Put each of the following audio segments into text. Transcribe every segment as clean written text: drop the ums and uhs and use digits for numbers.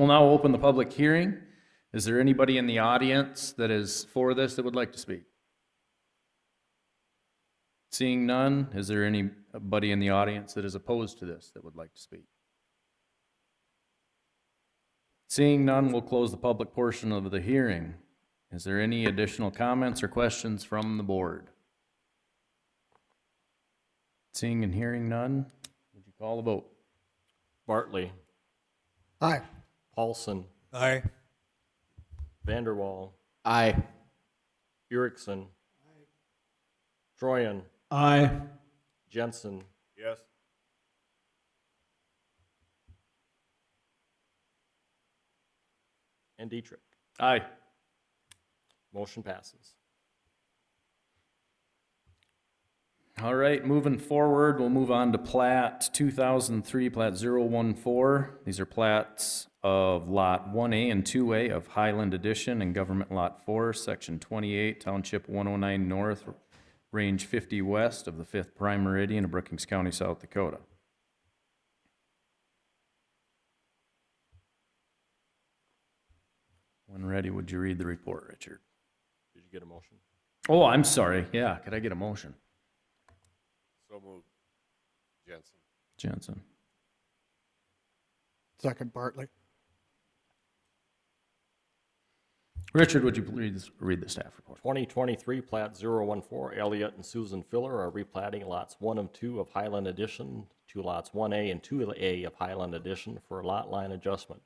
We'll now open the public hearing. Is there anybody in the audience that is for this that would like to speak? Seeing none, is there anybody in the audience that is opposed to this that would like to speak? Seeing none, we'll close the public portion of the hearing. Is there any additional comments or questions from the board? Seeing and hearing none, would you call the vote? Bartley. Aye. Paulson. Aye. Vanderwall. Aye. Erickson. Troyan. Aye. Jensen. Yes. And Dietrich. Aye. Motion passes. All right, moving forward, we'll move on to plat 2003, plat 014. These are plats of lot 1A and 2A of Highland Addition and Government Lot 4, Section 28, Township 109 North, Range 50 West of the 5th Prime Meridian of Brookings County, South Dakota. When ready, would you read the report, Richard? Did you get a motion? Oh, I'm sorry. Yeah, could I get a motion? So moved. Jensen. Jensen. Second, Bartley. Richard, would you please read the staff report? 2023 Plat 014, Elliott and Susan Filler are replatting lots 1 and 2 of Highland Addition to lots 1A and 2A of Highland Addition for a lot line adjustment.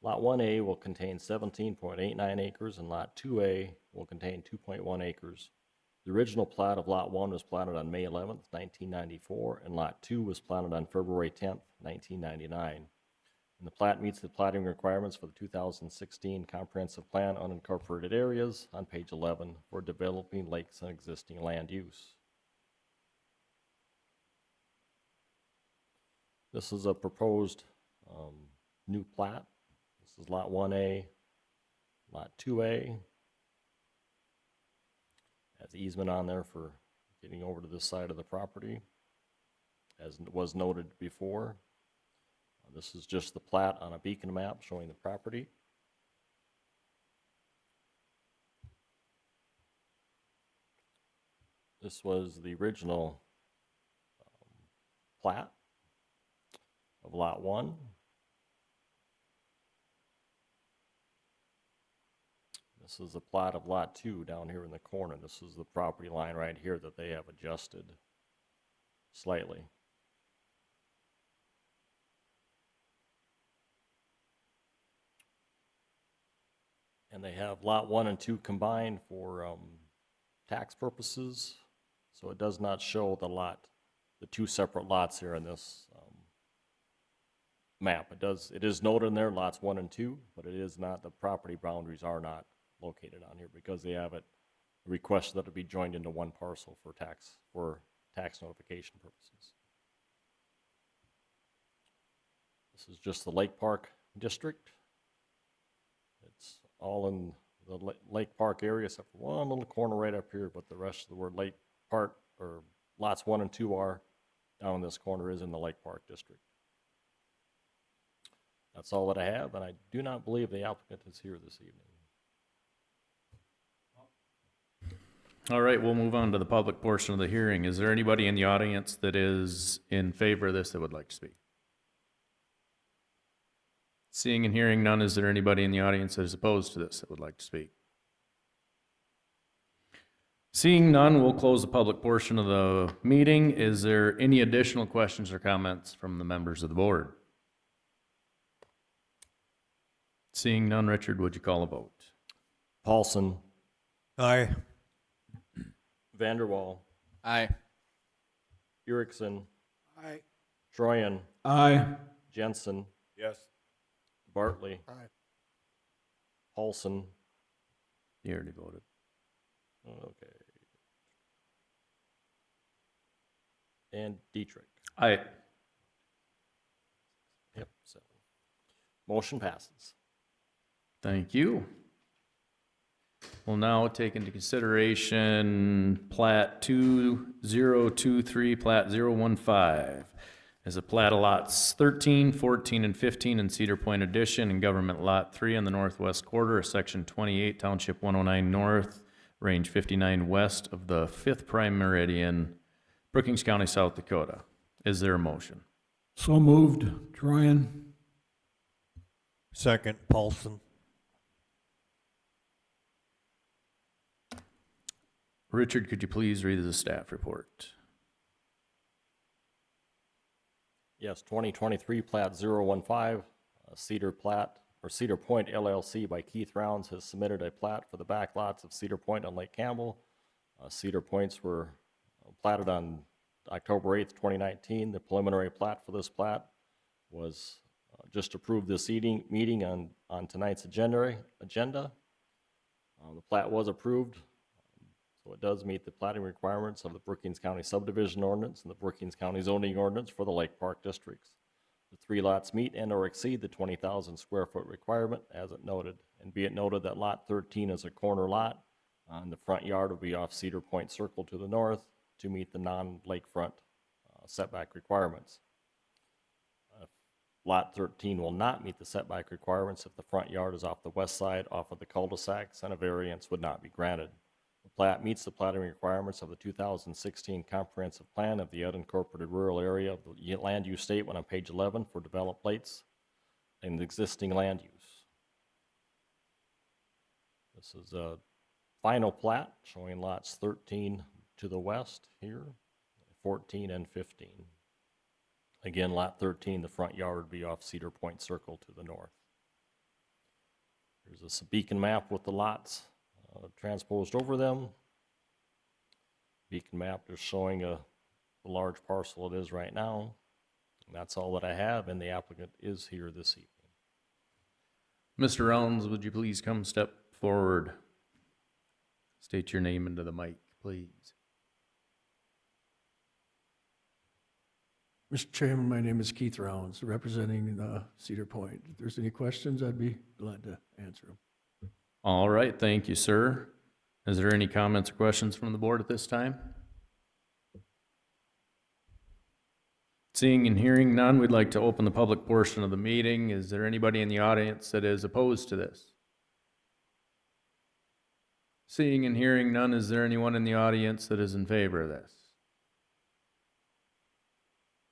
Lot 1A will contain 17.89 acres and Lot 2A will contain 2.1 acres. The original plat of Lot 1 was platted on May 11th, 1994, and Lot 2 was platted on February 10th, 1999. And the plat meets the platting requirements for the 2016 Comprehensive Plan Unincorporated Areas on page 11 for developing lakes and existing land use. This is a proposed new plat. This is Lot 1A, Lot 2A. Has easement on there for getting over to this side of the property, as was noted before. This is just the plat on a beacon map showing the property. This was the original plat of Lot 1. This is the plat of Lot 2 down here in the corner. This is the property line right here that they have adjusted slightly. And they have Lot 1 and 2 combined for tax purposes. So it does not show the two separate lots here in this map. It is noted in there, lots 1 and 2, but it is not, the property boundaries are not located on here because they have it requested that it be joined into one parcel for tax notification purposes. This is just the Lake Park district. It's all in the Lake Park area except for one little corner right up here, but the rest of the word Lake Park, or lots 1 and 2 are down in this corner, is in the Lake Park district. That's all that I have, and I do not believe the applicant is here this evening. All right, we'll move on to the public portion of the hearing. Is there anybody in the audience that is in favor of this that would like to speak? Seeing and hearing none, is there anybody in the audience that is opposed to this that would like to speak? Seeing none, we'll close the public portion of the meeting. Is there any additional questions or comments from the members of the board? Seeing none, Richard, would you call a vote? Paulson. Aye. Vanderwall. Aye. Erickson. Aye. Troyan. Aye. Jensen. Yes. Bartley. Aye. Paulson. You already voted. Okay. And Dietrich. Aye. Yep, 7. Motion passes. Thank you. We'll now take into consideration plat 2023, plat 015. is a plat of lots 13, 14, and 15 in Cedar Point Addition and Government Lot 3 on the northwest quarter of Section 28, Township 109 North, Range 59 west of the 5th Prime Meridian, Brookings County, South Dakota. Is there a motion? So moved. Troyan. Second, Paulson. Richard, could you please read the staff report? Yes, 2023 plat 015, Cedar Plat, or Cedar Point LLC by Keith Rounds has submitted a plat for the back lots of Cedar Point on Lake Campbell. Cedar Points were platted on October 8th, 2019. The preliminary plat for this plat was just approved this meeting on tonight's agenda. The plat was approved, so it does meet the platting requirements of the Brookings County subdivision ordinance and the Brookings County zoning ordinance for the Lake Park districts. The 3 lots meet and or exceed the 20,000 square foot requirement as it noted. And be it noted that lot 13 is a corner lot, and the front yard will be off Cedar Point Circle to the north to meet the non-lakefront setback requirements. Lot 13 will not meet the setback requirements if the front yard is off the west side off of the cul-de-sacs, and a variance would not be granted. The plat meets the platting requirements of the 2016 Comprehensive Plan of the unincorporated rural area of the land use statement on page 11 for developed plates and existing land use. This is a final plat showing lots 13 to the west here, 14 and 15. Again, lot 13, the front yard would be off Cedar Point Circle to the north. Here's a beacon map with the lots transposed over them. Beacon map is showing the large parcel it is right now. And that's all that I have, and the applicant is here this evening. Mr. Rounds, would you please come step forward? State your name into the mic, please. Mr. Chairman, my name is Keith Rounds, representing Cedar Point. If there's any questions, I'd be glad to answer them. All right, thank you, sir. Is there any comments or questions from the board at this time? Seeing and hearing none, we'd like to open the public portion of the meeting. Is there anybody in the audience that is opposed to this? Seeing and hearing none, is there anyone in the audience that is in favor of this?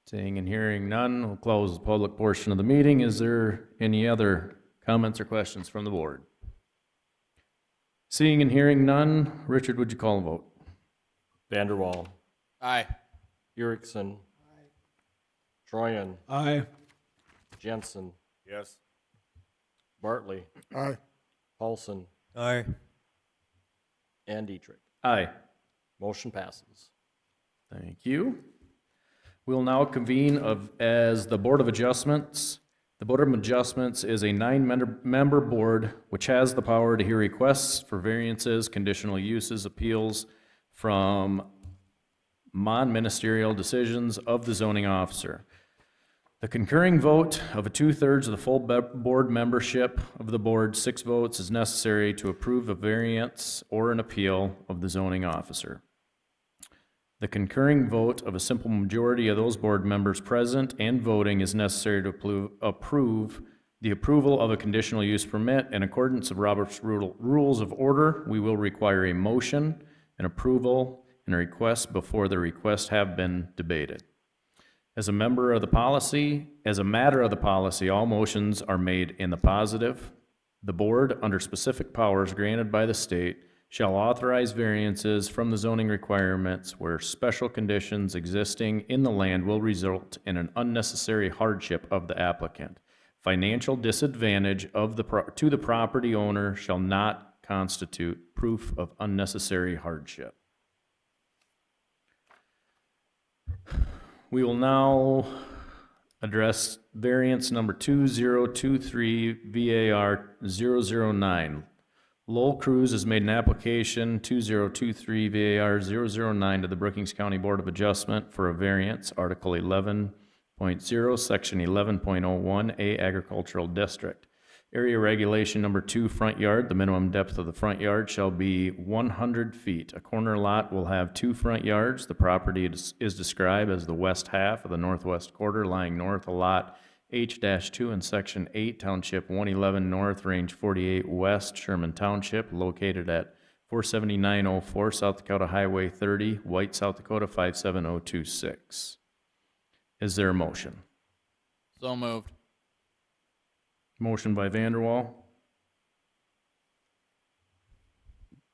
Seeing and hearing none, we'll close the public portion of the meeting. Is there any other comments or questions from the board? Seeing and hearing none, Richard, would you call a vote? Vanderwall, Aye. Erickson, Troyan, Aye. Jensen, Yes. Bartley, Aye. Paulson, Aye. and Dietrich. Aye. Motion passes. Thank you. We'll now convene as the Board of Adjustments. The Board of Adjustments is a 9-member board which has the power to hear requests for variances, conditional uses, appeals from non-ministerial decisions of the zoning officer. The concurring vote of 2/3 of the full board membership of the board, 6 votes, is necessary to approve a variance or an appeal of the zoning officer. The concurring vote of a simple majority of those board members present and voting is necessary to approve the approval of a conditional use permit. In accordance with Robert's Rules of Order, we will require a motion, an approval, and a request before the requests have been debated. As a matter of the policy, all motions are made in the positive. The board, under specific powers granted by the state, shall authorize variances from the zoning requirements where special conditions existing in the land will result in an unnecessary hardship of the applicant. Financial disadvantage to the property owner shall not constitute proof of unnecessary hardship. We will now address variance number 2023 VAR 009. Lowell Cruz has made an application 2023 VAR 009 to the Brookings County Board of Adjustment for a variance, Article 11.0, Section 11.01, A Agricultural District. Area regulation number 2, front yard. The minimum depth of the front yard shall be 100 feet. A corner lot will have 2 front yards. The property is described as the west half of the northwest quarter lying north of lot H-2 in Section 8, Township 111 North, Range 48 West, Sherman Township, located at 47904 South Dakota Highway 30, White, South Dakota 57026. Is there a motion? So moved. Motion by Vanderwall,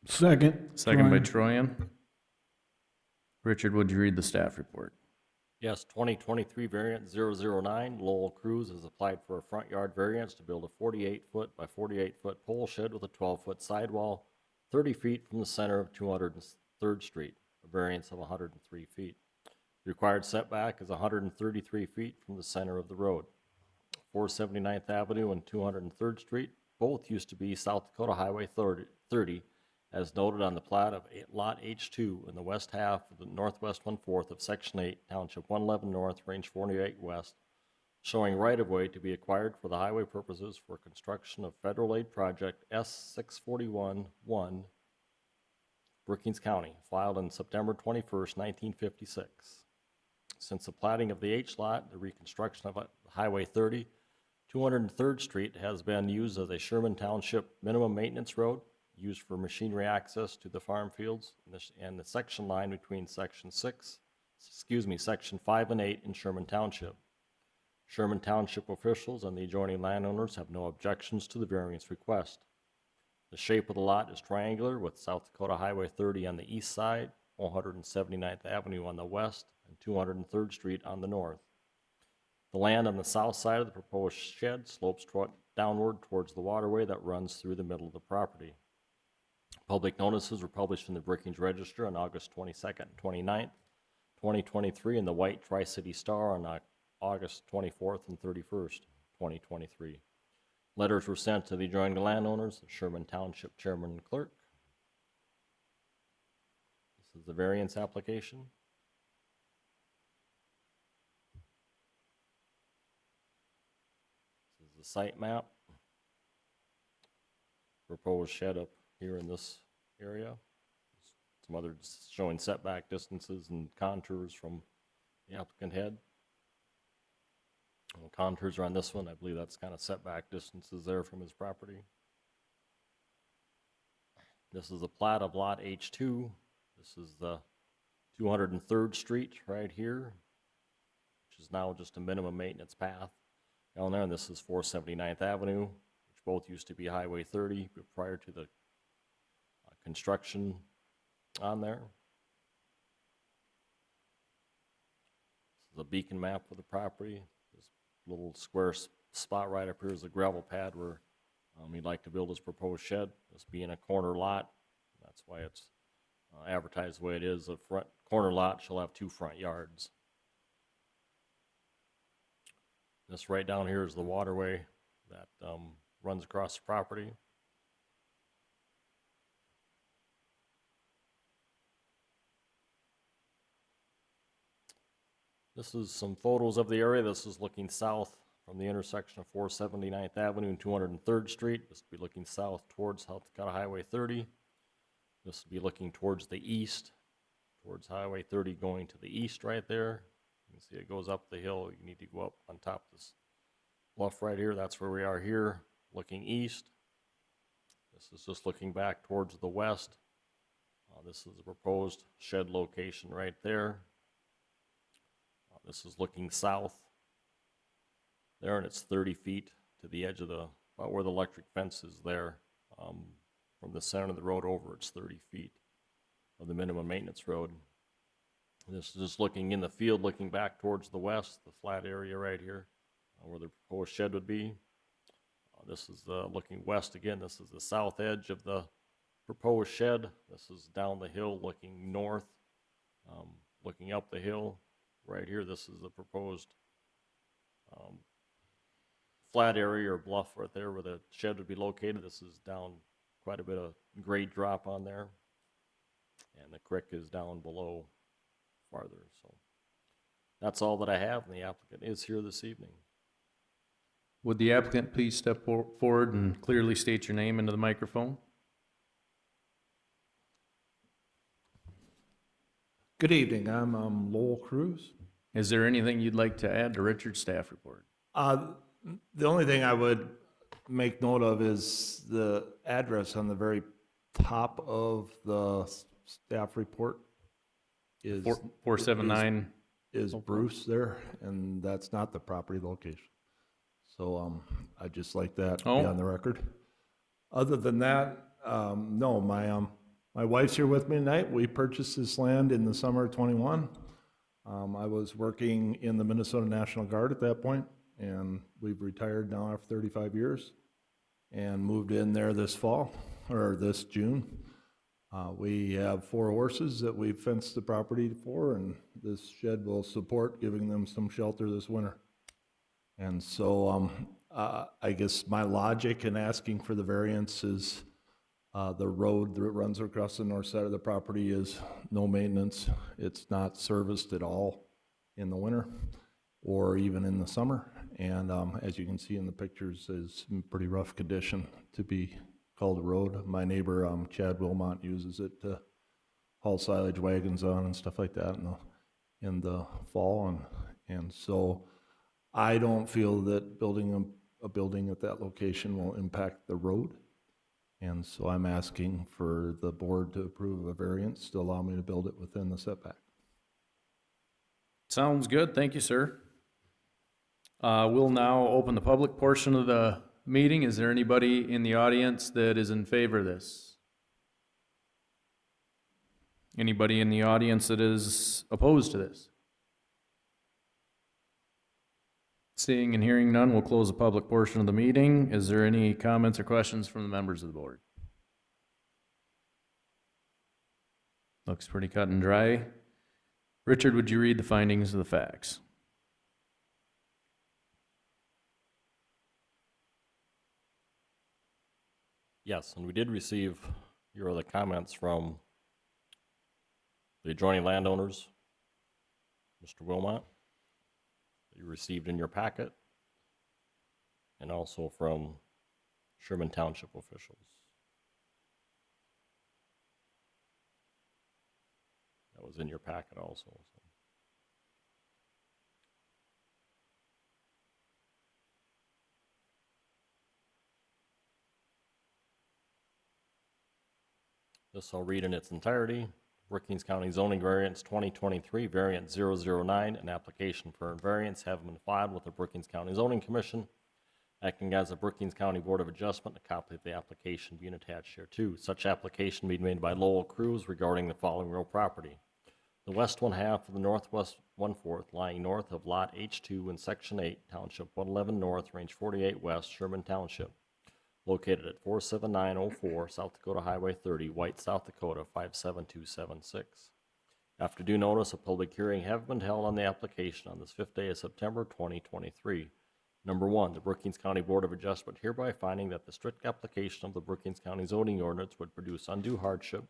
Second. second by Troyan. Troyan. Richard, would you read the staff report? Yes, 2023 variant 009, Lowell Cruz has applied for a front yard variance to build a 48-foot by 48-foot pole shed with a 12-foot sidewall, 30 feet from the center of 203rd Street, a variance of 103 feet. The required setback is 133 feet from the center of the road. 479th Avenue and 203rd Street both used to be South Dakota Highway 30, as noted on the plat of Lot H2 in the west half of the northwest 1/4 of Section 8, Township 111 North, Range 48 West, showing right-of-way to be acquired for the highway purposes for construction of federal aid project S-641-1, Brookings County, filed on September 21st, 1956. Since the platting of the H lot, the reconstruction of Highway 30, 203rd Street has been used as a Sherman Township minimum maintenance road, used for machinery access to the farm fields, and the section line between Section 5 and 8 in Sherman Township. Sherman Township officials and the adjoining landowners have no objections to the variance request. The shape of the lot is triangular with South Dakota Highway 30 on the east side, 179th Avenue on the west, and 203rd Street on the north. The land on the south side of the proposed shed slopes downward towards the waterway that runs through the middle of the property. Public notices were published in the Brookings Register on August 22nd and 29th, 2023, and the White Tri-City Star on August 24th and 31st, 2023. Letters were sent to the adjoining landowners, the Sherman Township Chairman and Clerk. This is the variance application. This is the site map. Proposed shed up here in this area. Some others showing setback distances and contours from the applicant head. And the contours are on this one. I believe that's kind of setback distances there from his property. This is the plat of Lot H2. This is the 203rd Street right here, which is now just a minimum maintenance path down there. And this is 479th Avenue, which both used to be Highway 30 prior to the construction on there. This is a beacon map of the property. This little square spot right up here is a gravel pad where he'd like to build his proposed shed. This being a corner lot, that's why it's advertised the way it is. The front corner lot shall have 2 front yards. This right down here is the waterway that runs across the property. This is some photos of the area. This is looking south from the intersection of 479th Avenue and 203rd Street. This would be looking south towards South Dakota Highway 30. This would be looking towards the east, towards Highway 30 going to the east right there. You can see it goes up the hill. You need to go up on top of this bluff right here. That's where we are here, looking east. This is just looking back towards the west. This is the proposed shed location right there. This is looking south there, and it's 30 feet to the edge of the, about where the electric fence is there. From the center of the road over, it's 30 feet of the minimum maintenance road. This is just looking in the field, looking back towards the west, the flat area right here, where the proposed shed would be. This is looking west again. This is the south edge of the proposed shed. This is down the hill looking north, looking up the hill. Right here, this is the proposed flat area or bluff right there where the shed would be located. This is down quite a bit of grade drop on there, and the creek is down below farther. So that's all that I have, and the applicant is here this evening. Would the applicant please step forward and clearly state your name into the microphone? Good evening, I'm Lowell Cruz. Is there anything you'd like to add to Richard's staff report? The only thing I would make note of is the address on the very top of the staff report is 479, is Bruce there, and that's not the property location. So I'd just like that to be Oh. on the record. Other than that, no, my wife's here with me tonight. We purchased this land in the summer of '21. I was working in the Minnesota National Guard at that point, and we've retired now after 35 years and moved in there this fall, or this June. We have 4 horses that we've fenced the property for, and this shed will support giving them some shelter this winter. And so I guess my logic in asking for the variance is the road that runs across the north side of the property is no maintenance. It's not serviced at all in the winter or even in the summer. And as you can see in the pictures, is in pretty rough condition to be called a road. My neighbor, Chad Wilmot, uses it to haul silage wagons on and stuff like that in the fall. And so I don't feel that building a building at that location will impact the road. And so I'm asking for the board to approve a variance to allow me to build it within the setback. sounds good. Thank you, sir. We'll now open the public portion of the meeting. Is there anybody in the audience that is in favor of this? Anybody in the audience that is opposed to this? Seeing and hearing none, we'll close the public portion of the meeting. Is there any comments or questions from the members of the board? Looks pretty cut and dry. Richard, would you read the findings of the facts? Yes, and we did receive your other comments from the adjoining landowners, Mr. Wilmot, that you received in your packet, and also from Sherman Township officials. That was in your packet also. So. This I'll read in its entirety. Brookings County zoning variance 2023, variant 009, an application for a variance having been filed with the Brookings County Zoning Commission, acting as the Brookings County Board of Adjustment. A copy of the application being attached here too. Such application being made by Lowell Cruz regarding the following real property. The west one half of the northwest 1/4 lying north of Lot H2 in Section 8, Township 111 North, Range 48 West, Sherman Township, located at 47904 South Dakota Highway 30, White, South Dakota 57276. After due notice, a public hearing have been held on the application on this 5th day of September 2023. Number 1, the Brookings County Board of Adjustment hereby finding that the strict application of the Brookings County zoning ordinance would produce undue hardship,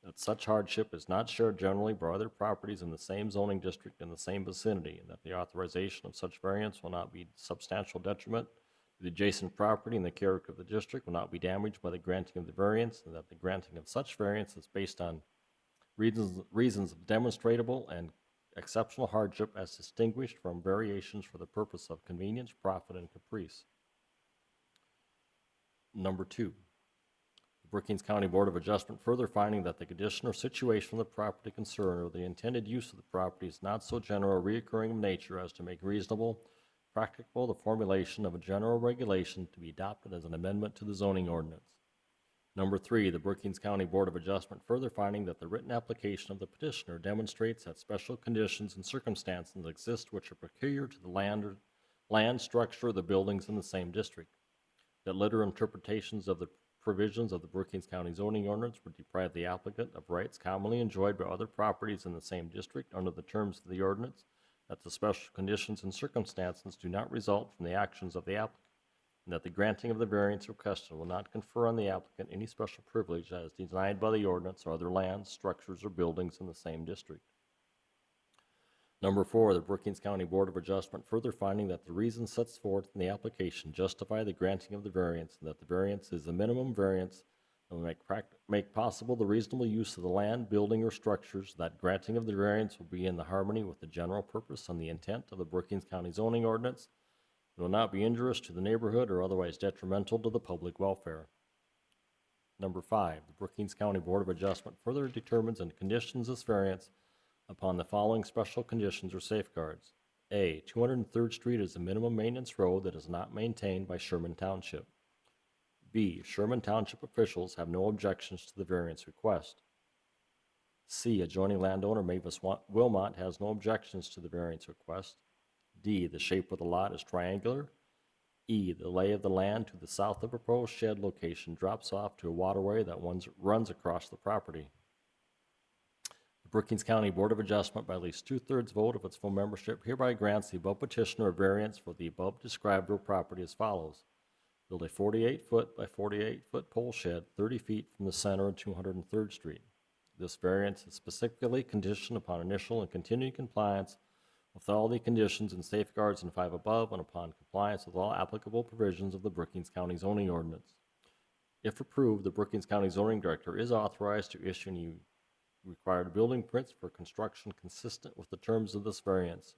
that such hardship is not shared generally by other properties in the same zoning district in the same vicinity, and that the authorization of such variance will not be substantial detriment to the adjacent property and the character of the district will not be damaged by the granting of the variance, and that the granting of such variance is based on reasons of demonstrable and exceptional hardship as distinguished from variations for the purpose of convenience, profit, and caprice. Number 2, the Brookings County Board of Adjustment further finding that the condition or situation of the property concerned or the intended use of the property is not so general or reoccurring in nature as to make reasonable, practicable the formulation of a general regulation to be adopted as an amendment to the zoning ordinance. Number 3, the Brookings County Board of Adjustment further finding that the written application of the petitioner demonstrates that special conditions and circumstances exist which are peculiar to the land structure of the buildings in the same district, that literal interpretations of the provisions of the Brookings County zoning ordinance would deprive the applicant of rights commonly enjoyed by other properties in the same district under the terms of the ordinance, that the special conditions and circumstances do not result from the actions of the applicant, and that the granting of the variance requested will not confer on the applicant any special privilege as denied by the ordinance or other lands, structures, or buildings in the same district. Number 4, the Brookings County Board of Adjustment further finding that the reasons set forth in the application justify the granting of the variance, and that the variance is the minimum variance that will make possible the reasonable use of the land, building, or structures. That granting of the variance will be in the harmony with the general purpose and the intent of the Brookings County zoning ordinance. It will not be injurious to the neighborhood or otherwise detrimental to the public welfare. Number 5, the Brookings County Board of Adjustment further determines and conditions this variance upon the following special conditions or safeguards. A, 203rd Street is a minimum maintenance road that is not maintained by Sherman Township. B, Sherman Township officials have no objections to the variance request. C, adjoining landowner Mavis Wilmot has no objections to the variance request. D, the shape of the lot is triangular. E, the lay of the land to the south of proposed shed location drops off to a waterway that runs across the property. The Brookings County Board of Adjustment, by at least 2/3 vote of its full membership, hereby grants the above petitioner a variance for the above described real property as follows. Build a 48-foot by 48-foot pole shed 30 feet from the center of 203rd Street. This variance is specifically conditioned upon initial and continuing compliance with all the conditions and safeguards in 5 above and upon compliance with all applicable provisions of the Brookings County zoning ordinance. If approved, the Brookings County zoning director is authorized to issue any required building permits for construction consistent with the terms of this variance.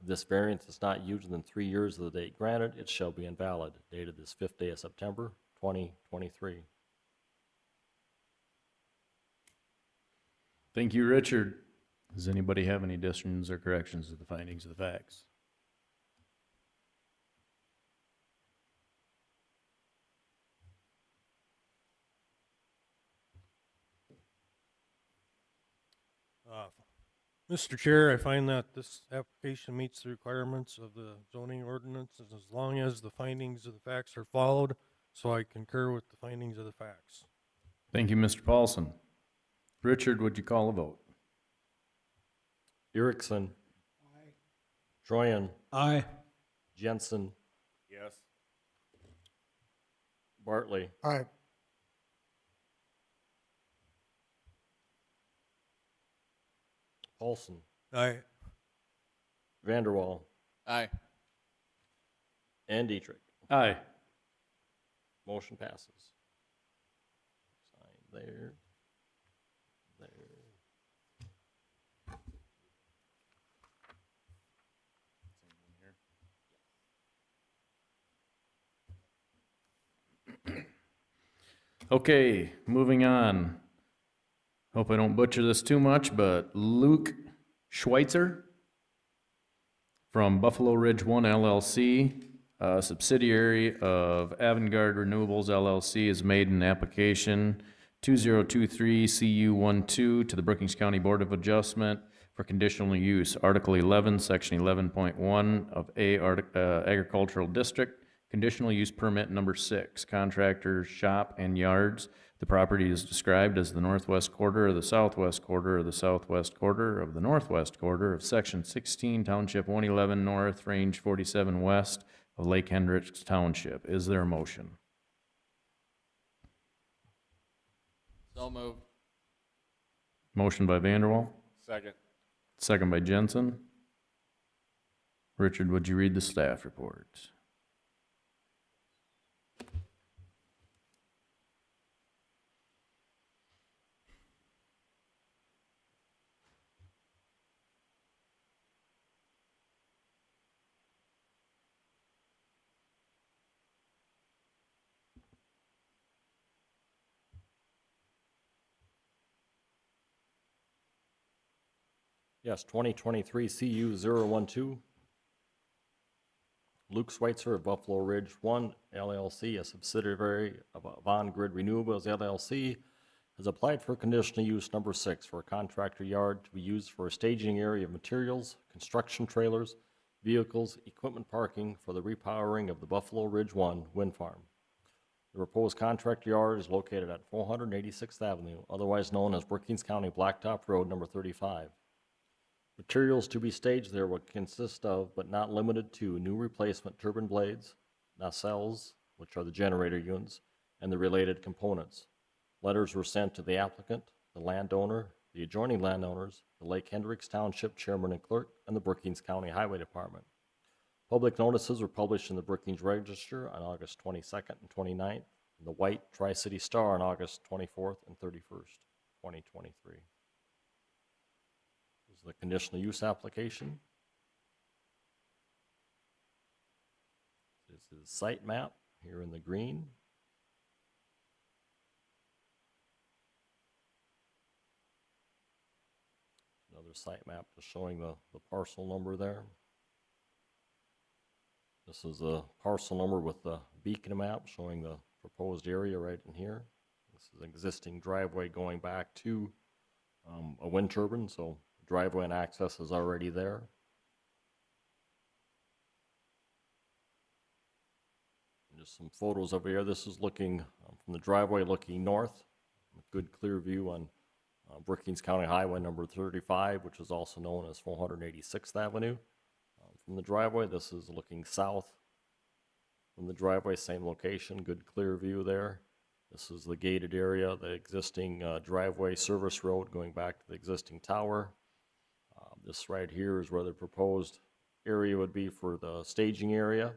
If this variance is not used within 3 years of the date granted, it shall be invalid. Dated this 5th day of September, 2023. Thank you, Richard. Does anybody have any additions or corrections to the findings of the facts? Mr. Chair, I find that this application meets the requirements of the zoning ordinance as long as the findings of the facts are followed, so I concur with the findings of the facts. Thank you, Mr. Paulson. Richard, would you call a vote? Erickson. Troyan. Aye. Jensen. Yes. Bartley. Aye. Paulson. Aye. Vanderwall. Aye. And Dietrich. Aye. Motion passes. Sign there. There. Okay, moving on. Hope I don't butcher this too much, but Luke Schweitzer from Buffalo Ridge 1 LLC, a subsidiary of Avangard Renewables LLC, has made an application 2023 CU12 to the Brookings County Board of Adjustment for conditional use, Article 11, Section 11.1 of Agricultural District, conditional use permit number 6, contractors, shop, and yards. The property is described as the northwest quarter of the southwest quarter of the southwest quarter of the northwest quarter of Section 16, Township 111 North, Range 47 West of Lake Hendricks Township. Is there a motion? So moved. Motion by Vanderwall, Second. second by Jensen. Richard, would you read the staff report? Yes, 2023 CU012. Luke Schweitzer of Buffalo Ridge 1 LLC, a subsidiary of Avangard Renewables LLC, has applied for conditional use number 6 for a contractor yard to be used for a staging area of materials, construction trailers, vehicles, equipment parking for the repowering of the Buffalo Ridge 1 wind farm. The proposed contractor yard is located at 486th Avenue, otherwise known as Brookings County Blacktop Road number 35. Materials to be staged there would consist of, but not limited to, new replacement turbine blades, nacelles, which are the generator units, and the related components. Letters were sent to the applicant, the landowner, the adjoining landowners, the Lake Hendricks Township Chairman and Clerk, and the Brookings County Highway Department. Public notices were published in the Brookings Register on August 22nd and 29th, and the White Tri-City Star on August 24th and 31st, 2023. This is the conditional use application. This is site map here in the green. Another site map just showing the parcel number there. This is a parcel number with the beacon map showing the proposed area right in here. This is an existing driveway going back to a wind turbine, so driveway and access is already there. And just some photos over here. This is looking from the driveway looking north. Good clear view on Brookings County Highway number 35, which is also known as 486th Avenue. From the driveway, this is looking south. From the driveway, same location, good clear view there. This is the gated area, the existing driveway service road going back to the existing tower. This right here is where the proposed area would be for the staging area.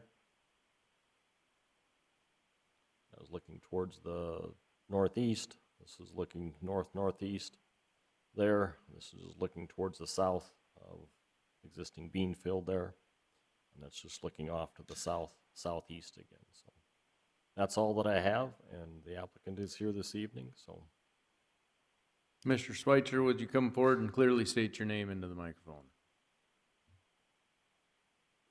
I was looking towards the northeast. This is looking north-northeast there. This is looking towards the south of existing bean field there. And that's just looking off to the southeast again. So that's all that I have, and the applicant is here this evening, so. Mr. Schweitzer, would you come forward and clearly state your name into the microphone?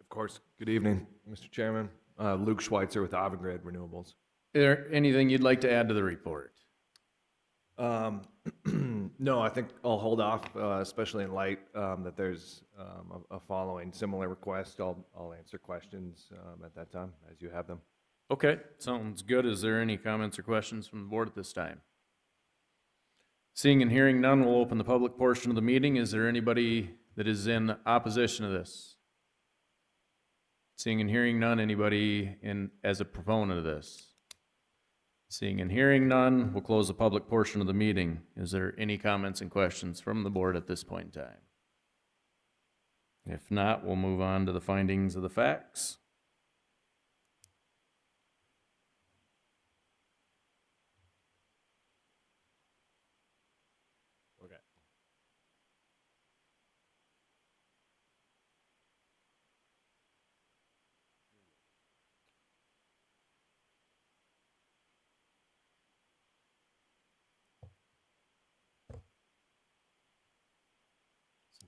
Of course. Good evening, Mr. Chairman. Luke Schweitzer with Avangrid Renewables. Is there anything you'd like to add to the report? No, I think I'll hold off, especially in light that there's a following similar request. I'll answer questions at that time as you have them. Okay, sounds good. Is there any comments or questions from the board at this time? Seeing and hearing none, we'll open the public portion of the meeting. Is there anybody that is in opposition to this? Seeing and hearing none, anybody as a proponent of this? Seeing and hearing none, we'll close the public portion of the meeting. Is there any comments and questions from the board at this point in time? If not, we'll move on to the findings of the facts. Okay.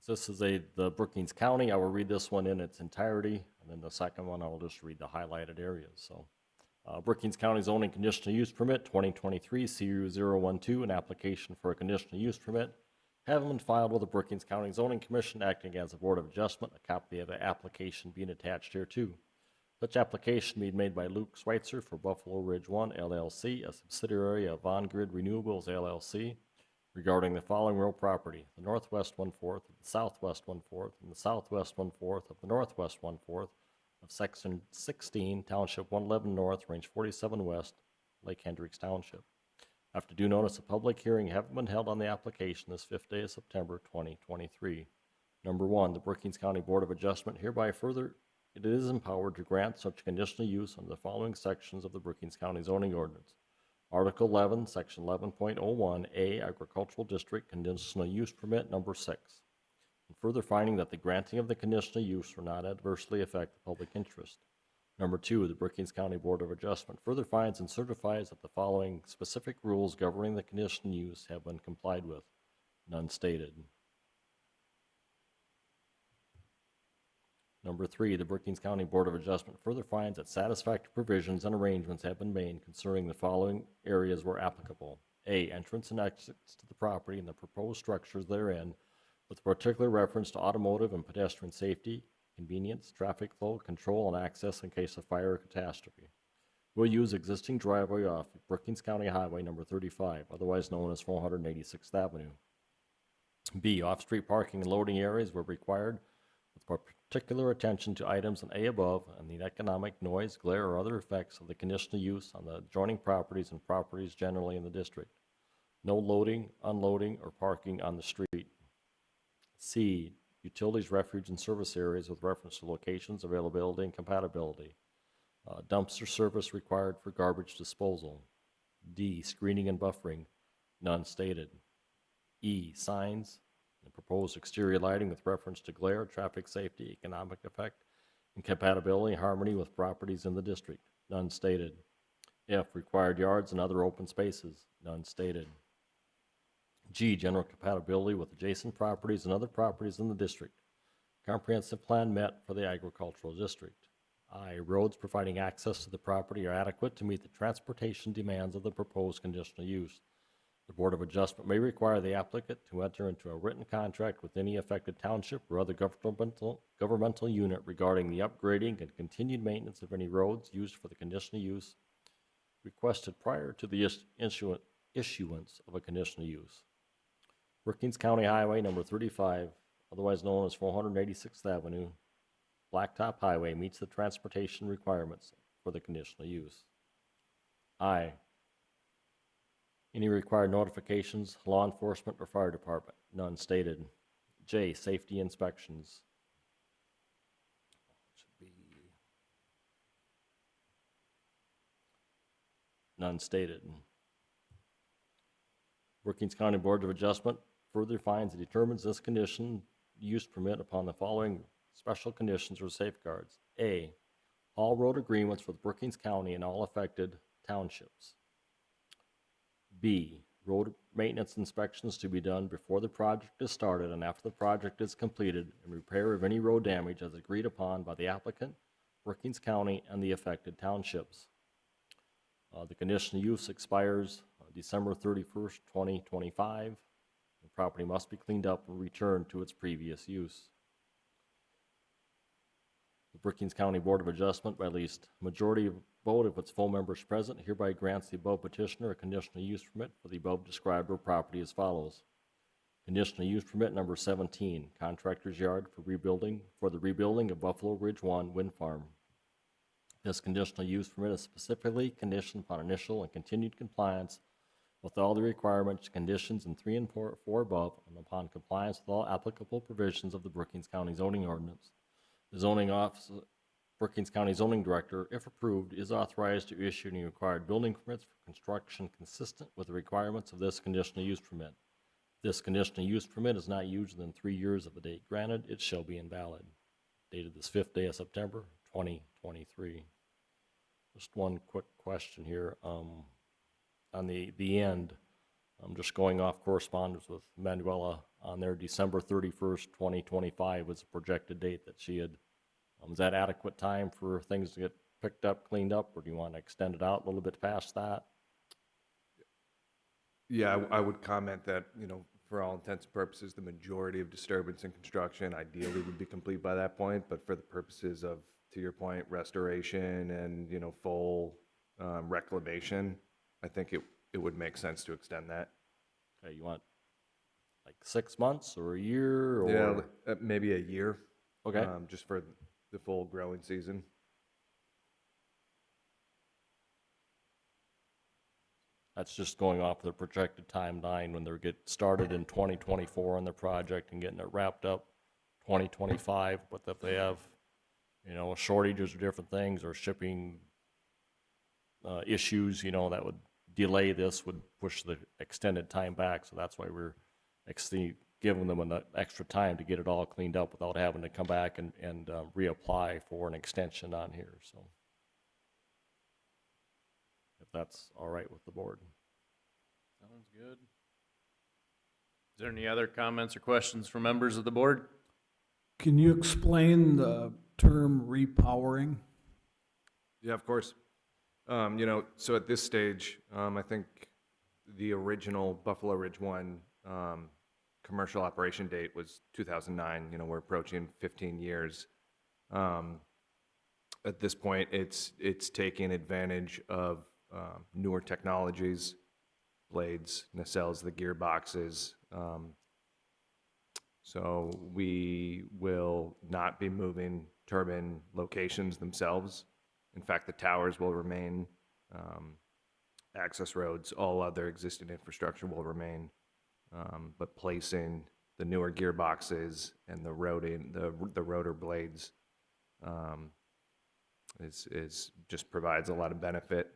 Since this is the Brookings County, I will read this one in its entirety, and then the second one I will just read the highlighted areas. So, Brookings County zoning conditional use permit 2023 CU012, an application for a conditional use permit, having been filed with the Brookings County Zoning Commission acting as a board of adjustment, a copy of the application being attached here too. Such application being made by Luke Schweitzer for Buffalo Ridge 1 LLC, a subsidiary of Avangrid Renewables LLC, regarding the following real property: the northwest 1/4 of the southwest 1/4 and the southwest 1/4 of the northwest 1/4 of Section 16, Township 111 North, Range 47 West, Lake Hendricks Township. After due notice of public hearing having been held on the application this 5th day of September 2023. Number 1, the Brookings County Board of Adjustment hereby further it is empowered to grant such conditional use under the following sections of the Brookings County zoning ordinance. Article 11, Section 11.01A, Agricultural District Conditional Use Permit Number 6. And further finding that the granting of the conditional use will not adversely affect the public interest. Number 2, the Brookings County Board of Adjustment further finds and certifies that the following specific rules governing the conditional use have been complied with. None stated. Number 3, the Brookings County Board of Adjustment further finds that satisfactory provisions and arrangements have been made concerning the following areas where applicable. A, entrance and exits to the property and the proposed structures therein, with particular reference to automotive and pedestrian safety, convenience, traffic flow, control, and access in case of fire or catastrophe. Will use existing driveway off Brookings County Highway number 35, otherwise known as 486th Avenue. B, off-street parking and loading areas where required, with particular attention to items in A above and the economic noise, glare, or other effects of the conditional use on the adjoining properties and properties generally in the district. No loading, unloading, or parking on the street. C, utilities, refuge, and service areas with reference to locations, availability, and compatibility. Dumpster service required for garbage disposal. D, screening and buffering, none stated. E, signs and proposed exterior lighting with reference to glare, traffic safety, economic effect, and compatibility, harmony with properties in the district, none stated. F, required yards and other open spaces, none stated. G, general compatibility with adjacent properties and other properties in the district. Comprehensive plan met for the agricultural district. I, roads providing access to the property are adequate to meet the transportation demands of the proposed conditional use. The Board of Adjustment may require the applicant to enter into a written contract with any affected township or other governmental unit regarding the upgrading and continued maintenance of any roads used for the conditional use requested prior to the issuance of a conditional use. Brookings County Highway number 35, otherwise known as 486th Avenue, Blacktop Highway meets the transportation requirements for the conditional use. I, any required notifications, law enforcement or fire department, none stated. J, safety inspections. Should be none stated. Brookings County Board of Adjustment further finds and determines this condition use permit upon the following special conditions or safeguards. A, all road agreements with Brookings County and all affected townships. B, road maintenance inspections to be done before the project is started and after the project is completed, and repair of any road damage as agreed upon by the applicant, Brookings County, and the affected townships. The conditional use expires December 31st, 2025. The property must be cleaned up and returned to its previous use. The Brookings County Board of Adjustment, by at least majority vote of its full members present, hereby grants the above petitioner a conditional use permit for the above described real property as follows. Conditional use permit number 17, contractor's yard for the rebuilding of Buffalo Ridge 1 Wind Farm. This conditional use permit is specifically conditioned upon initial and continued compliance with all the requirements, conditions in 3 and 4 above, and upon compliance with all applicable provisions of the Brookings County zoning ordinance. The zoning office, Brookings County zoning director, if approved, is authorized to issue any required building permits for construction consistent with the requirements of this conditional use permit. If this conditional use permit is not used within 3 years of the date granted, it shall be invalid. Dated this 5th day of September, 2023. Just one quick question here. On the end, I'm just going off correspondence with Manuela on their December 31st, 2025 was the projected date that she had. Is that adequate time for things to get picked up, cleaned up, or do you want to extend it out a little bit past that? Yeah, I would comment that, for all intents and purposes, the majority of disturbance and construction ideally would be complete by that point, but for the purposes of, to your point, restoration and, full reclamation, I think it would make sense to extend that. Okay, you want like 6 months or a year or? Yeah, maybe a year. Okay. Just for the full growing season. That's just going off the projected timeline when they get started in 2024 on the project and getting it wrapped up 2025. But if they have, shortages or different things or shipping issues, that would delay this, would push the extended time back. So that's why we're giving them an extra time to get it all cleaned up without having to come back and reapply for an extension on here. So if that's all right with the board. Sounds good. Is there any other comments or questions from members of the board? Can you explain the term repowering? Yeah, of course. So at this stage, I think the original Buffalo Ridge 1 commercial operation date was 2009. We're approaching 15 years. At this point, it's taking advantage of newer technologies, blades, nacelles, the gearboxes. So we will not be moving turbine locations themselves. In fact, the towers will remain access roads, all other existing infrastructure will remain. But placing the newer gearboxes and the rotor blades is just provides a lot of benefit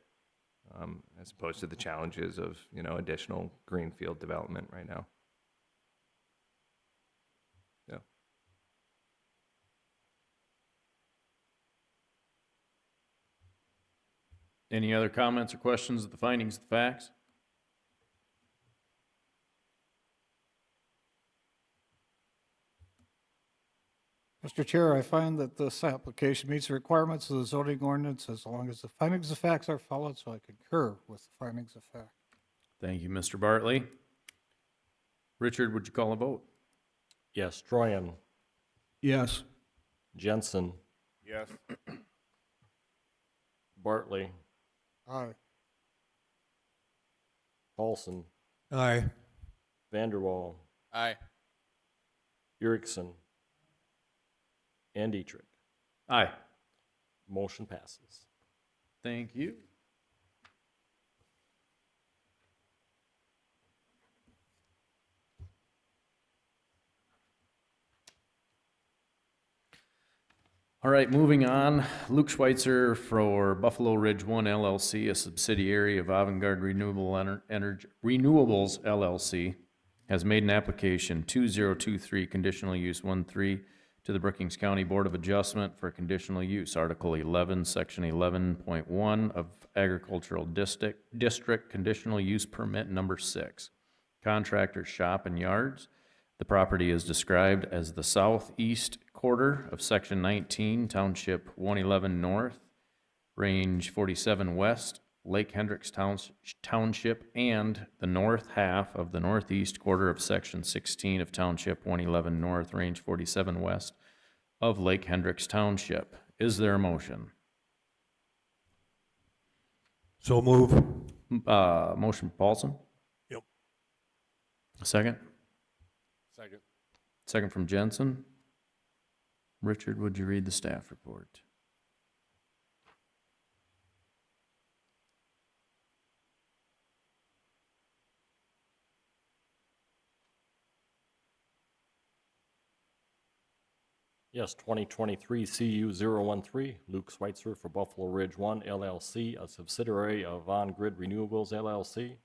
as opposed to the challenges of, you know, additional greenfield development right now. Yeah. Any other comments or questions of the findings of the facts? Mr. Chair, I find that this application meets the requirements of the zoning ordinance as long as the findings of facts are followed, so I concur with the findings of fact. Thank you, Mr. Bartley. Richard, would you call a vote? Yes. Troyan, Yes. Jensen, Yes. Bartley, Aye. Paulson, Aye. Vanderwall, Aye. Erickson, and Dietrich. Aye. Motion passes. Thank you. All right, moving on. Luke Schweitzer for Buffalo Ridge One LLC, a subsidiary of Avangard Renewables LLC, has made an application 2023 conditional use 13 to the Brookings County Board of Adjustment for conditional use, Article 11, Section 11.1 of Agricultural District Conditional Use Permit Number 6, Contractor Shop and Yards. The property is described as the southeast quarter of Section 19, Township 111 North, Range 47 West, Lake Hendricks Township, and the north half of the northeast quarter of Section 16 of Township 111 North, Range 47 West of Lake Hendricks Township. Is there a motion? So move. Motion Paulson? Yep. A second? Second. Second from Jensen. Richard, would you read the staff report? Yes, 2023 CU 013, Luke Schweitzer for Buffalo Ridge 1 LLC, a subsidiary of On Grid Renewables LLC,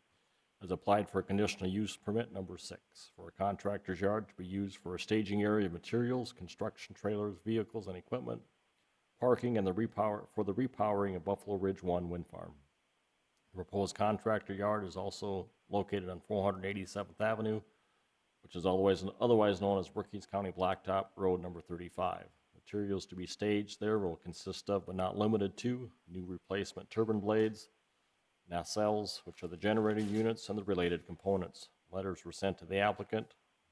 has applied for a conditional use permit number 6 for a contractor's yard to be used for a staging area of materials, construction trailers, vehicles, and equipment, parking, and the repowering of Buffalo Ridge 1 wind farm. The proposed contractor yard is also located on 487th Avenue, which is otherwise known as Brookings County Blacktop Road number 35. Materials to be staged there will consist of, but not limited to, new replacement turbine blades, nacelles, which are the generator units, and the related components. Letters were sent to the applicant,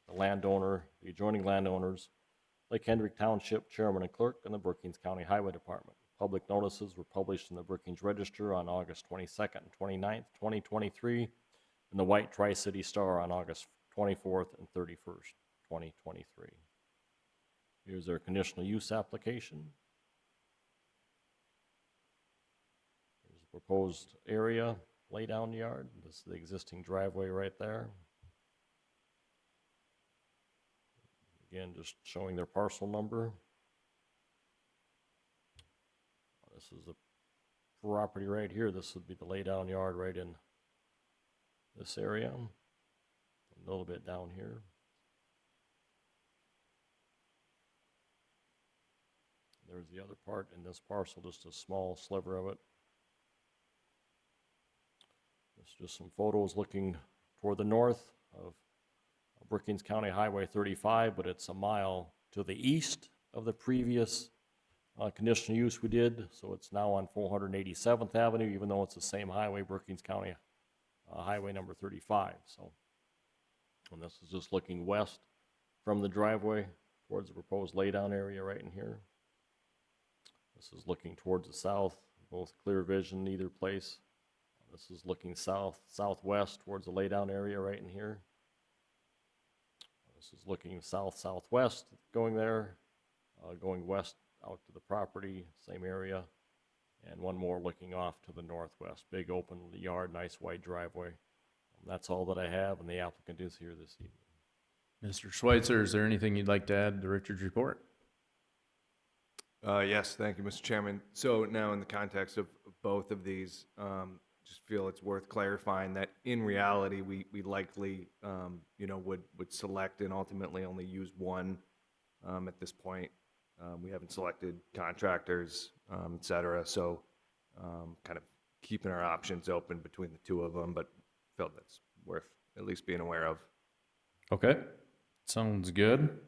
the landowner, the adjoining landowners, Lake Hendrick Township Chairman and Clerk, and the Brookings County Highway Department. Public notices were published in the Brookings Register on August 22nd and 29th, 2023, and the White Tri-City Star on August 24th and 31st, 2023. Here's our conditional use application. Here's the proposed area, laydown yard. This is the existing driveway right there. Again, just showing their parcel number. This is the property right here. This would be the laydown yard right in this area. A little bit down here. There's the other part in this parcel, just a small sliver of it. This is just some photos looking toward the north of Brookings County Highway 35, but it's a mile to the east of the previous conditional use we did. So it's now on 487th Avenue, even though it's the same highway, Brookings County Highway number 35. So. And this is just looking west from the driveway towards the proposed laydown area right in here. This is looking towards the south, both clear vision either place. This is looking southwest towards the laydown area right in here. This is looking southwest going there, going west out to the property, same area. and one more looking off to the northwest. Big open yard, nice wide driveway. That's all that I have, and the applicant is here this evening. Mr. Schweitzer, is there anything you'd like to add to Richard's report? Yes, thank you, Mr. Chairman. So now in the context of both of these, just feel it's worth clarifying that in reality, we likely, would select and ultimately only use one at this point. We haven't selected contractors, et cetera, so kind of keeping our options open between the two of them, but felt that's worth at least being aware of. Okay, sounds good.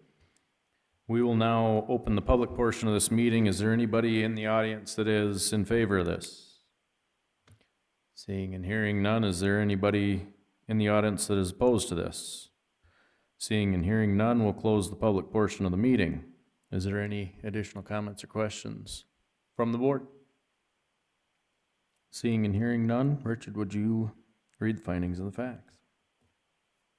We will now open the public portion of this meeting. Is there anybody in the audience that is in favor of this? Seeing and hearing none, is there anybody in the audience that is opposed to this? Seeing and hearing none, we'll close the public portion of the meeting. Is there any additional comments or questions from the board? Seeing and hearing none, Richard, would you read the findings of the facts?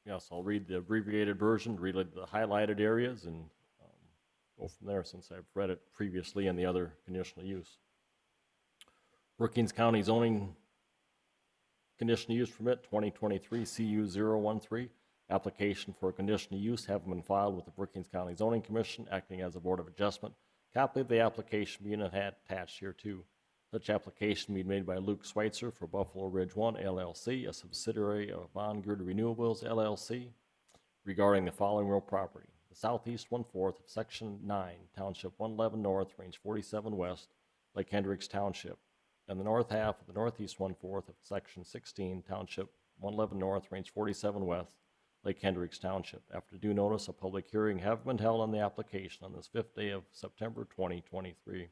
Yes, I'll read the abbreviated version, read the highlighted areas, and go from there since I've read it previously in the other conditional use. Brookings County zoning conditional use permit 2023 CU 013. Application for a conditional use having been filed with the Brookings County Zoning Commission acting as a board of adjustment. Copy of the application being attached here too. Such application being made by Luke Schweitzer for Buffalo Ridge 1 LLC, a subsidiary of On-Grid Renewables LLC, regarding the following real property. The southeast 1/4 of Section 9, Township 111 North, Range 47 West, Lake Hendricks Township, and the north half of the northeast 1/4 of Section 16, Township 111 North, Range 47 West, Lake Hendricks Township. After due notice, a public hearing have been held on the application on this 5th day of September 2023.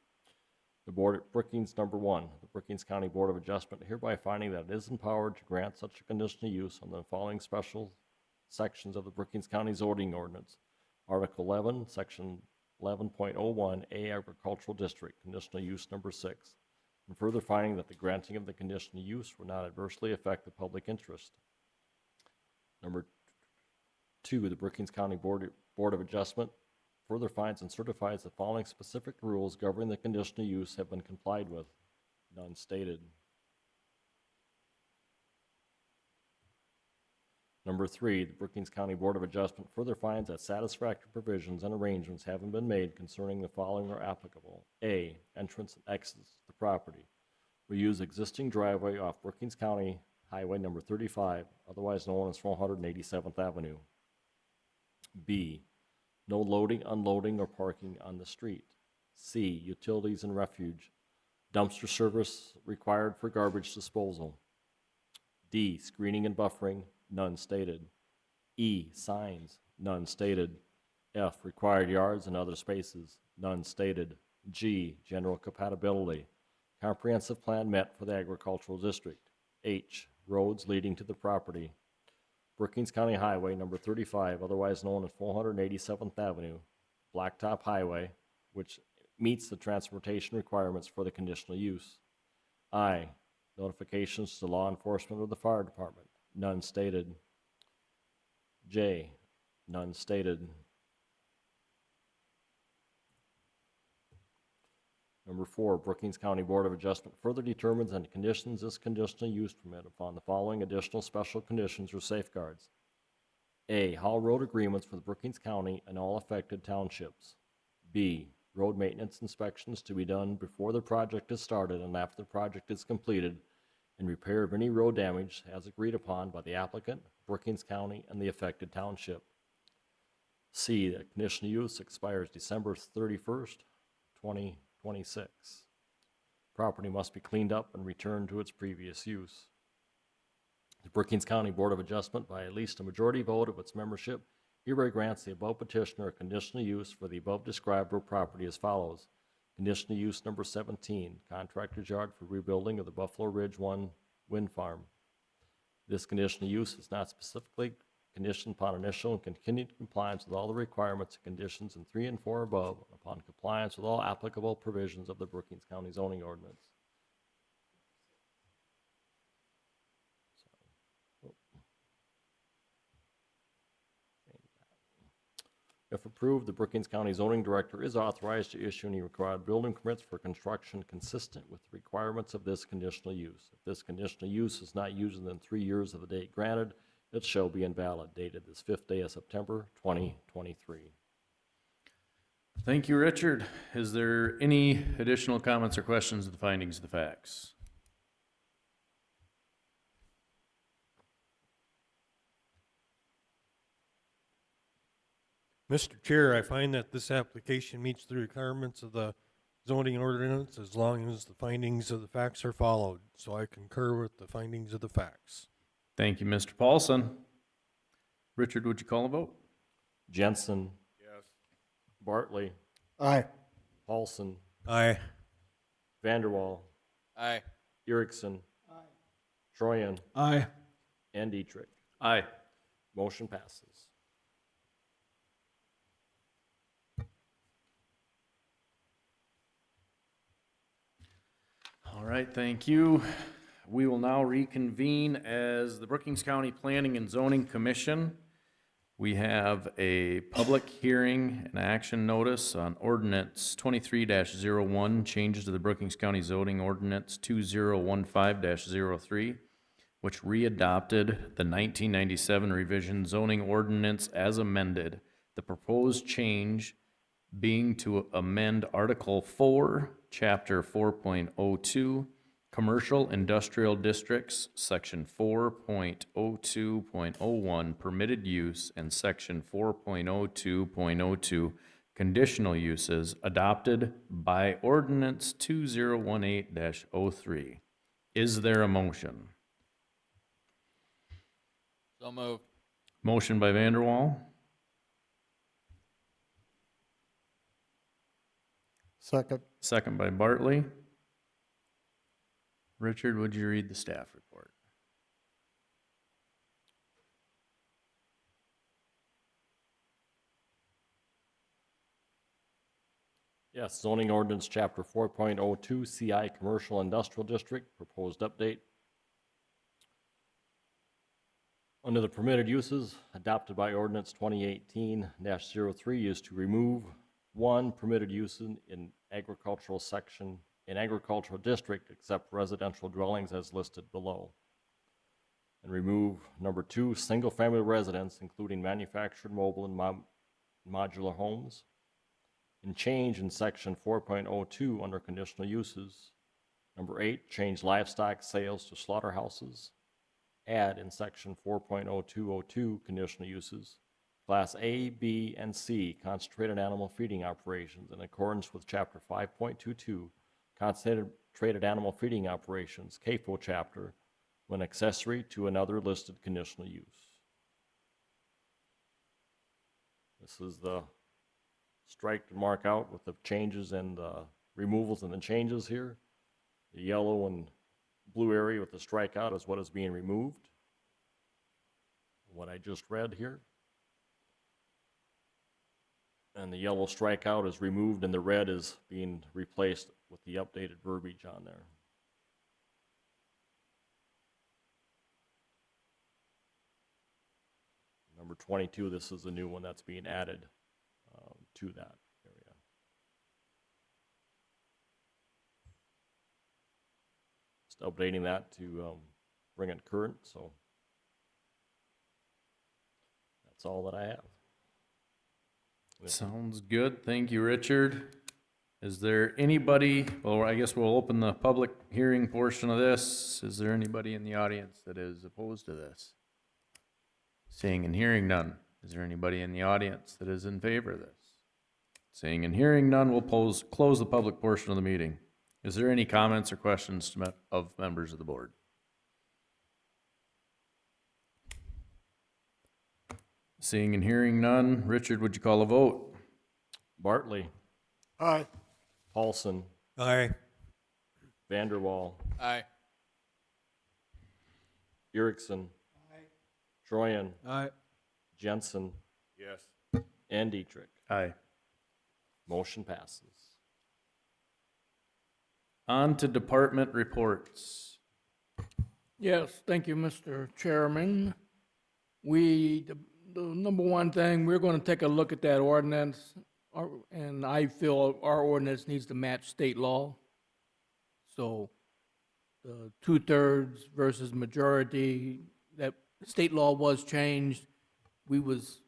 The board at Brookings, number 1, the Brookings County Board of Adjustment hereby finding that it is empowered to grant such a conditional use on the following special sections of the Brookings County zoning ordinance. Article 11, Section 11.01, A Agricultural District, conditional use number 6. And further finding that the granting of the conditional use will not adversely affect the public interest. Number 2, the Brookings County Board of Adjustment further finds and certifies the following specific rules governing the conditional use have been complied with. None stated. Number 3, the Brookings County Board of Adjustment further finds that satisfactory provisions and arrangements haven't been made concerning the following are applicable. A, entrance and exits to the property. We use existing driveway off Brookings County Highway number 35, otherwise known as 487th Avenue. B, no loading, unloading, or parking on the street. C, utilities and refuge. Dumpster service required for garbage disposal. D, screening and buffering, none stated. E, signs, none stated. F, required yards and other spaces, none stated. G, general compatibility. Comprehensive plan met for the agricultural district. H, roads leading to the property. Brookings County Highway number 35, otherwise known as 487th Avenue, Blacktop Highway, which meets the transportation requirements for the conditional use. I, notifications to law enforcement or the fire department, none stated. J, none stated. Number 4, Brookings County Board of Adjustment further determines and conditions this conditional use permit upon the following additional special conditions or safeguards. A, haul road agreements for the Brookings County and all affected townships. B, road maintenance inspections to be done before the project is started and after the project is completed, and repair of any road damage as agreed upon by the applicant, Brookings County, and the affected township. C, the conditional use expires December 31st, 2026. Property must be cleaned up and returned to its previous use. The Brookings County Board of Adjustment, by at least a majority vote of its membership, hereby grants the above petitioner a conditional use for the above described real property as follows. Conditional use number 17, contractor's yard for rebuilding of the Buffalo Ridge 1 wind farm. This conditional use is not specifically conditioned upon initial and continued compliance with all the requirements and conditions in 3 and 4 above, and upon compliance with all applicable provisions of the Brookings County zoning ordinance. If approved, the Brookings County Zoning Director is authorized to issue any required building permits for construction consistent with the requirements of this conditional use. If this conditional use is not used within 3 years of the date granted, it shall be invalid, dated this 5th day of September, 2023. Thank you, Richard. Is there any additional comments or questions of the findings of the facts? Mr. Chair, I find that this application meets the requirements of the zoning ordinance as long as the findings of the facts are followed. So I concur with the findings of the facts. Thank you, Mr. Paulson. Richard, would you call a vote? Jensen, Yes. Bartley, Aye. Paulson, Aye. Vanderwall, Aye. Erickson, Troyan, Aye. and Dietrich. Aye. Motion passes. All right, thank you. We will now reconvene as the Brookings County Planning and Zoning Commission. We have a public hearing and action notice on ordinance 23-01, changes to the Brookings County zoning ordinance 2015-03, which readopted the 1997 revision zoning ordinance as amended. The proposed change being to amend Article 4, Chapter 4.02, Commercial Industrial Districts, Section 4.02.01, Permitted Use, and Section 4.02.02, Conditional Uses, adopted by Ordinance 2018-03. Is there a motion? So moved. Motion by Vanderwall, Second. second by Bartley. Richard, would you read the staff report? Yes, zoning ordinance, chapter 4.02, CI Commercial Industrial District, proposed update. Under the permitted uses adopted by ordinance 2018-03 is to remove one permitted use in agricultural section, in agricultural district except residential dwellings as listed below. And remove number 2, single-family residence, including manufactured, mobile, and modular homes. And change in section 4.02 under conditional uses. Number 8, change livestock sales to slaughterhouses. Add in section 4.0202 conditional uses, class A, B, and C concentrated animal feeding operations in accordance with chapter 5.22 concentrated animal feeding operations, CAFO chapter, when accessory to another listed conditional use. This is the strike to mark out with the changes and the removals and the changes here. The yellow and blue area with the strikeout is what is being removed. What I just read here. And the yellow strikeout is removed and the red is being replaced with the updated verbiage on there. Number 22, this is the new one that's being added to that area. Just updating that to bring it current, so that's all that I have. Sounds good. Thank you, Richard. Is there anybody, well, I guess we'll open the public hearing portion of this. Is there anybody in the audience that is opposed to this? Seeing and hearing none. Is there anybody in the audience that is in favor of this? Seeing and hearing none, we'll close the public portion of the meeting. Is there any comments or questions of members of the board? Seeing and hearing none, Richard, would you call a vote? Bartley, Aye. Paulson, Aye. Vanderwall, Aye. Erickson, Troyan, Aye. Jensen, Yes. and Dietrich. Aye. Motion passes. On to department reports. Yes, thank you, Mr. Chairman. We, the number one thing, we're gonna take a look at that ordinance, and I feel our ordinance needs to match state law. So, the two-thirds versus majority, that state law was changed. We was,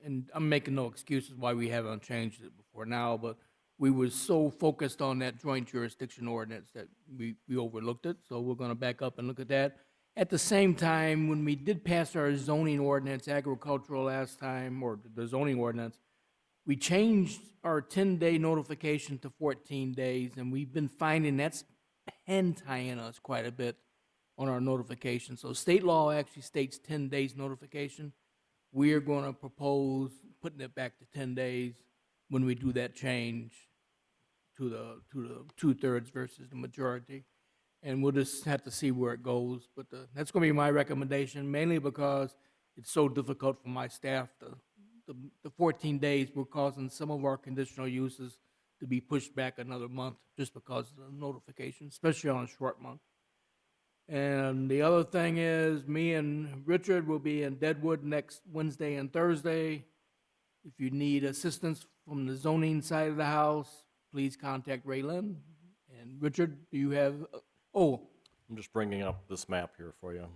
and I'm making no excuses why we haven't changed it before now, but we was so focused on that joint jurisdiction ordinance that we overlooked it, so we're gonna back up and look at that. At the same time, when we did pass our zoning ordinance, agricultural last time, or the zoning ordinance, we changed our 10-day notification to 14 days, and we've been finding that's hand-tying us quite a bit on our notification. So state law actually states 10 days notification. We're going to propose putting it back to 10 days when we do that change to the two-thirds versus the majority. And we'll just have to see where it goes. But that's going to be my recommendation, mainly because it's so difficult for my staff. The 14 days, we're causing some of our conditional uses to be pushed back another month just because of the notification, especially on a short month. And the other thing is, me and Richard will be in Deadwood next Wednesday and Thursday. If you need assistance from the zoning side of the house, please contact Raylan. And Richard, do you have, I'm just bringing up this map here for you.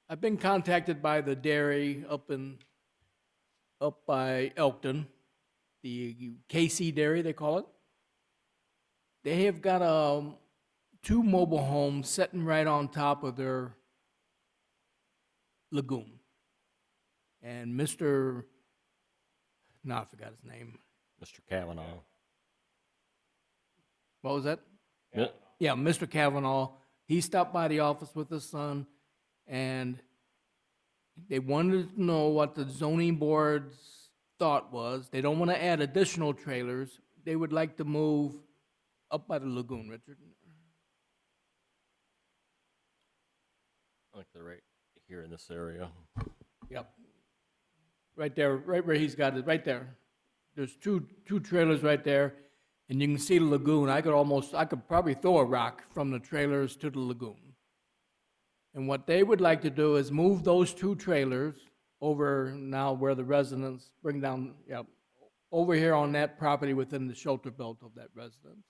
I've been contacted by the dairy up by Elkton, the KC Dairy, they call it. They have got 2 mobile homes sitting right on top of their lagoon. And I forgot his name. Mr. Kavanaugh. What was that? Mi- Yeah, Mr. Kavanaugh. He stopped by the office with his son, and they wanted to know what the zoning board's thought was. They don't want to add additional trailers. They would like to move up by the lagoon, Richard. I think they're right here in this area. Yep. Right there, right where he's got it, right there. There's two trailers right there, and you can see the lagoon. I could probably throw a rock from the trailers to the lagoon. And what they would like to do is move those 2 trailers over now where the residents bring down, over here on that property within the shelter belt of that residence.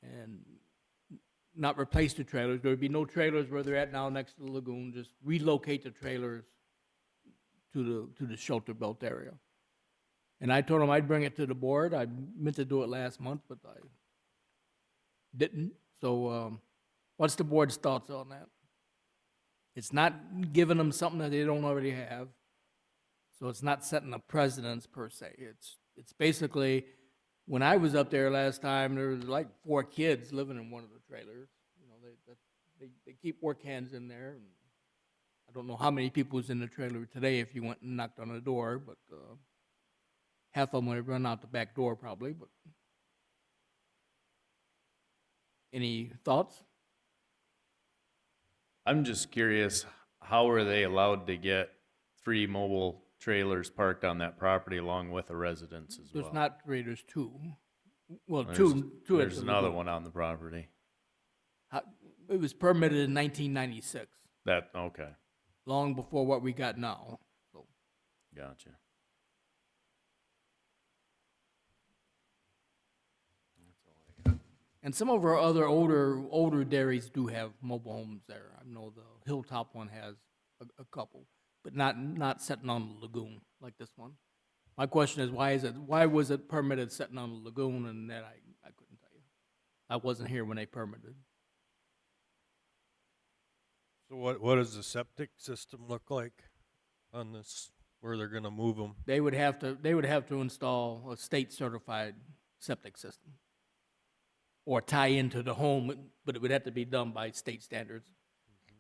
And not replace the trailers. There would be no trailers where they're at now next to the lagoon. Just relocate the trailers to the shelter belt area. And I told them I'd bring it to the board. I meant to do it last month, but I didn't. So what's the board's thoughts on that? It's not giving them something that they don't already have. So it's not setting a precedence per se. It's basically, when I was up there last time, there was like 4 kids living in one of the trailers. You know, they keep work hands in there. And I don't know how many people was in the trailer today if you went and knocked on the door, but half of them would have run out the back door probably. But any thoughts? I'm just curious, how are they allowed to get 3 mobile trailers parked on that property along with a residence as well? There's not 3, there's 2. Well, There's- two. There's another one on the property. It was permitted in 1996, Okay, long before what we got now. So gotcha. And some of our other older dairies do have mobile homes there. I know the Hilltop one has a couple, but not sitting on the lagoon like this one. My question is, why was it permitted sitting on the lagoon, and that I couldn't tell you. I wasn't here when they permitted. So what does the septic system look like on this, where they're gonna move them? They would have to install a state certified septic system or tie into the home, but it would have to be done by state standards.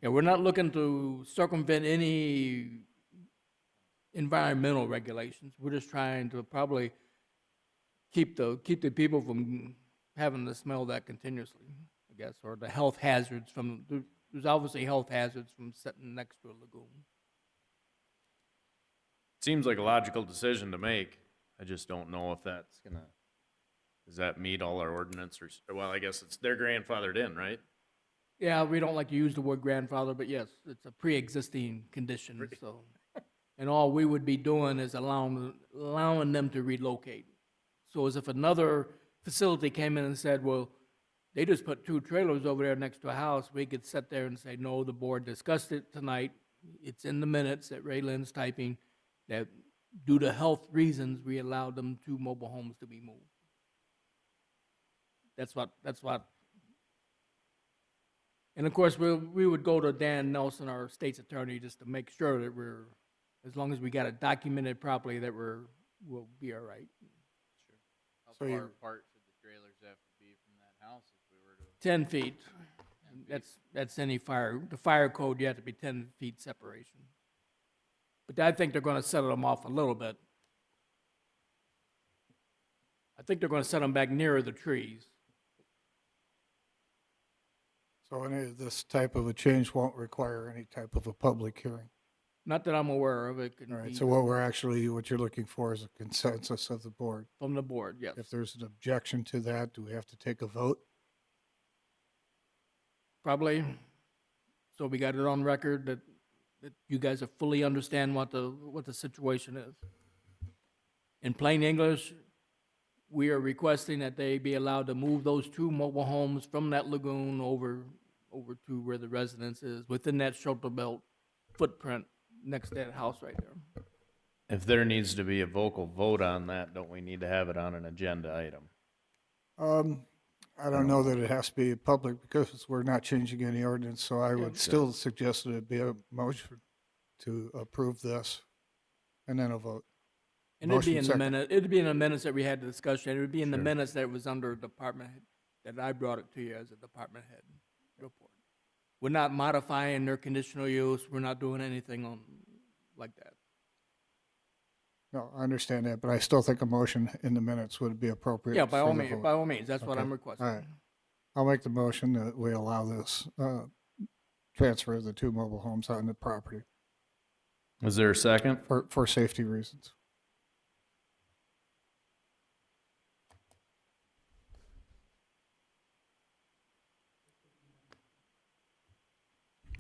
Yeah, we're not looking to circumvent any environmental regulations. We're just trying to probably keep the people from having to smell that continuously, I guess, or the health hazards from, there's obviously health hazards from sitting next to a lagoon. Seems like a logical decision to make. I just don't know if does that meet all our ordinance well, I guess they're grandfathered in, right? Yeah, we don't like to use the word grandfather, but yes, it's a pre-existing condition, so. And all we would be doing is allowing them to relocate. So as if another facility came in and said, well, they just put 2 trailers over there next to a house, we could sit there and say, no, the board discussed it tonight. It's in the minutes that Ray Lynn's typing, that due to health reasons, we allowed them 2 mobile homes to be moved. That's what. And of course, we would go to Dan Nelson, our state's attorney, just to make sure that as long as we got it documented properly, that we'll be all right. How So far you- apart should the trailers have to be from that house if we were to? 10 feet. That's any fire. The fire code, you have to be 10 feet separation. But I think they're going to settle them off a little bit. I think they're going to set them back nearer the trees. So any of this type of a change won't require any type of a public hearing. Not that I'm aware of. It can All right, be so what you're looking for is a consensus of the board. from the board, yes. If there's an objection to that, do we have to take a vote? Probably. So we got it on record that you guys fully understand what the situation is. In plain English, we are requesting that they be allowed to move those 2 mobile homes from that lagoon over to where the residence is, within that shelter belt footprint next to that house right there. If there needs to be a vocal vote on that, don't we need to have it on an agenda item? I don't know that it has to be public because we're not changing any ordinance, so I would still suggest that it be a motion to approve this and then a vote. And it'd be Motion in the second. minute, it'd be in the minutes that we had the discussion, it would be in the minutes that it was under department head, that I brought it to you as a department head report. We're not modifying their conditional use, we're not doing anything like that. No, I understand that, but I still think a motion in the minutes would be appropriate. Yeah, by for all the means, vote. by all means, that's what Okay. I'm requesting. All right. I'll make the motion that we allow this transfer of the 2 mobile homes on the property Is there a second? for safety reasons.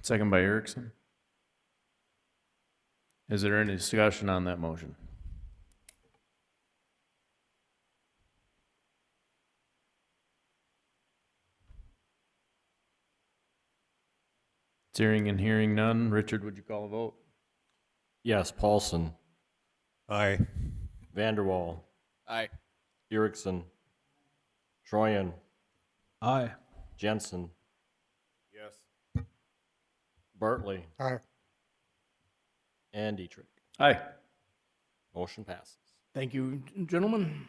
Second by Erickson. Is there any discussion on that motion? Seeing and hearing none. Richard, would you call a vote? Yes, Paulson, Aye. Vanderwall, Aye. Erickson, Troyan, Aye. Jensen, Yes. Bartley, Aye. and Dietrich. Aye. Motion passes. Thank you, gentlemen.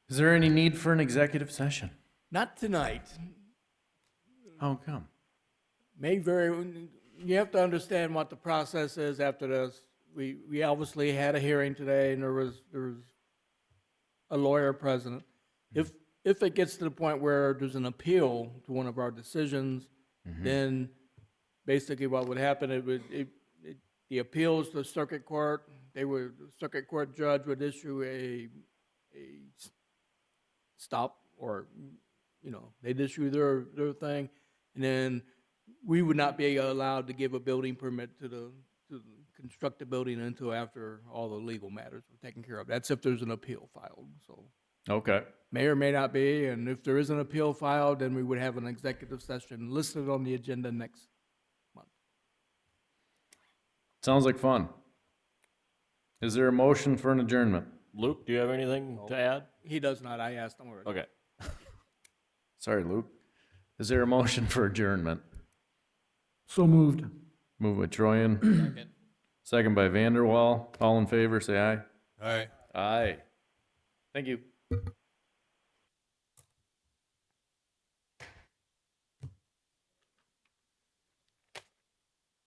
Is there any need for an executive session? Not tonight. How come? You have to understand what the process is after this. We obviously had a hearing today, and there was a lawyer present. If it gets to the point where there's an appeal to one of our decisions, then basically what would happen, the appeals to circuit court, the circuit court judge would issue a stop, or, they'd issue their thing, and then we would not be allowed to give a building permit to construct the building until after all the legal matters were taken care of. That's if there's an appeal filed, so. Okay. May or may not be, and if there is an appeal filed, then we would have an executive session listed on the agenda next month. Sounds like fun. Is there a motion for an adjournment? Luke, do you have anything to add? He does not, I asked him already. Okay. Sorry, Luke. Is there a motion for adjournment? So moved. Moved by Troyan, Second. second by Vanderwall. All in favor, say aye. Aye. Aye. Thank you.